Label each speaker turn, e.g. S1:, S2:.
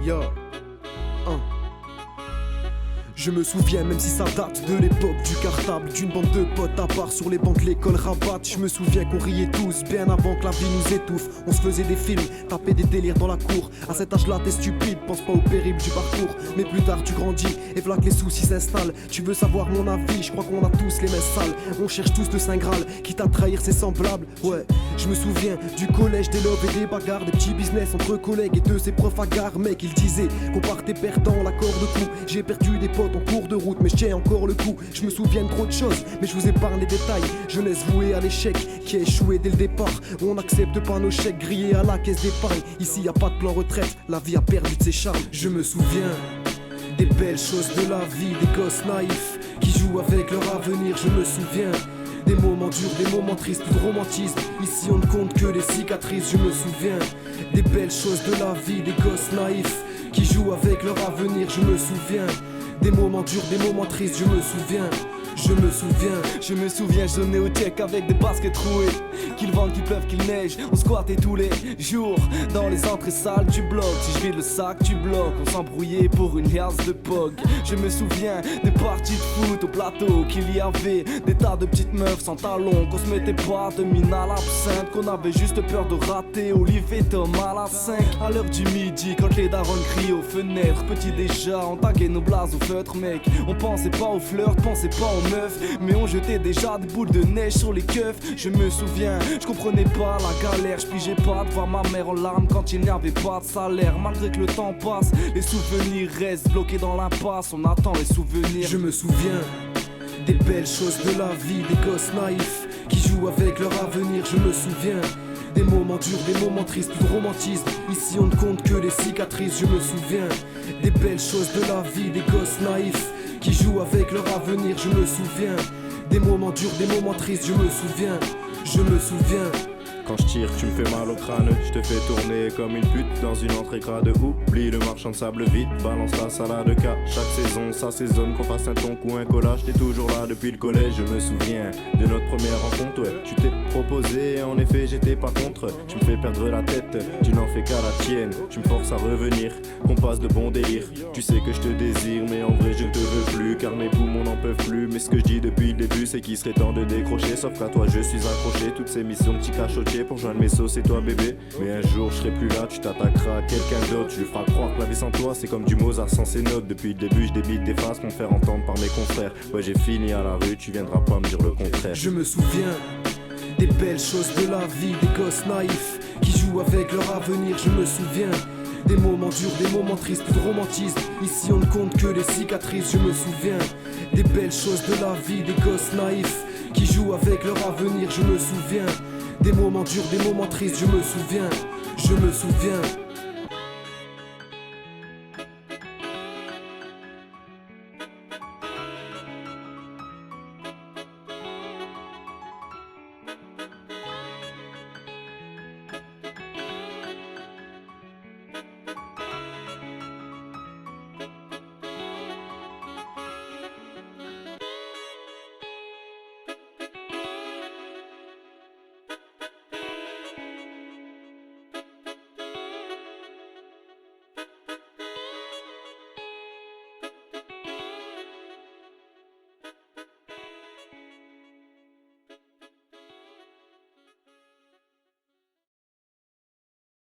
S1: Yo, Je me souviens, même si ça date de l'époque du cartable, d'une bande de potes à part sur les bancs de l'école Rabat. Je me souviens qu'on riait tous bien avant que la vie nous étouffe. On se faisait des films, taper des délires dans la cour. À cet âge-là t'es stupide, pense pas au périple du parcours. Mais plus tard tu grandis et voilà que les soucis s'installent. Tu veux savoir mon avis, je crois qu'on a tous les mêmes salles. On cherche tous le Saint Graal, quitte à trahir ses semblables. Ouais, je me souviens du collège, des lobes et des bagarres, des petits business entre collègues et de ces profs à gare. Mec, il disait qu'on partait perdant la corde au cou. J'ai perdu des potes en cours de route, mais je tiens encore le coup. Je me souviens de trop de choses, mais je vous épargne les détails. Jeunesse vouée à l'échec, qui a échoué dès le départ. On n'accepte pas nos chèques grillés à la caisse d'épargne. Ici y a pas de plan retraite, la vie a perdu de ses charmes. Je me souviens des belles choses de la vie, des gosses naïfs qui jouent avec leur avenir. Je me souviens des moments durs, des moments tristes, plus de romantisme. Ici on ne compte que les cicatrices. Je me souviens des belles choses de la vie, des gosses naïfs qui jouent avec leur avenir. Je me souviens des moments durs, des moments tristes. Je me souviens. Je me souviens, je donnais au check avec des baskets trouées. Qu'il vente, qu'il pleuve, qu'il neige, on squattait tous les jours dans les entrées sales du bloc. Si je vide le sac, tu bloques, on s'embrouillait pour une liasse de POG. Je me souviens des parties de foot au plateau, qu'il y avait des tas de petites meufs sans talons, qu'on se mettait pas de mine à l'absinthe, qu'on avait juste peur de rater Olivier Tom à la 5. À l'heure du midi, quand les darons crient aux fenêtres, petit déjà, on taguait nos blazes au feutre, mec. On pensait pas aux flirts, pensait pas aux meufs, mais on jetait déjà des boules de neige sur les keufs. Je me souviens, je comprenais pas la galère, je pigeais pas de voir ma mère en larmes quand il n'y avait pas de salaire. Malgré que le temps passe, les souvenirs restent bloqués dans l'impasse, on attend les souvenirs. Je me souviens des belles choses de la vie, des gosses naïfs qui jouent avec leur avenir. Je me souviens des moments durs, des moments tristes, plus de romantisme. Ici on ne compte que les cicatrices. Je me souviens des belles choses de la vie, des gosses naïfs qui jouent avec leur avenir. Je me souviens des moments durs, des moments tristes. Je me souviien.
S2: Quand je tire, tu me fais mal au crâne. Je te fais tourner comme une pute dans une entrée crade. Oublie le marchand de sable vide, balance la salade K. Chaque saison, ça saisonne, qu'on fasse un tonk ou un collage. T'es toujours là depuis le collège, je me souviens de notre première rencontre. Ouais. Tu t'es proposé, en effet j'étais pas contre. Tu me fais perdre la tête, tu n'en fais qu'à la tienne. Tu me forces à revenir, qu'on passe de bons délires. Tu sais que je te désire, mais en vrai je te veux plus, car mes poumons n'en peuvent plus. Mais ce que je dis depuis le début, c'est qu'il serait temps de décrocher. Sauf qu'à toi je suis accroché, toutes ces missions petits cachotiers pour joindre mes sauces et toi bébé. Mais un jour je serai plus là, tu t'attaqueras à quelqu'un d'autre. Tu lui feras croire que la vie sans toi c'est comme du Mozart sans ses notes. Depuis le début je débite des faces pour me faire entendre par mes confrères. Ouais j'ai fini à la rue, tu viendras pas me dire le contraire.
S1: Je me souviens des belles choses de la vie, des gosses naïfs qui jouent avec leur avenir. Je me souviens des moments durs, des moments tristes, plus de romantisme. Ici on ne compte que les cicatrices. Je me souviens des belles choses de la vie, des gosses naïfs qui jouent avec leur avenir. Je me souviens des moments durs, des moments tristes. Je me souviens.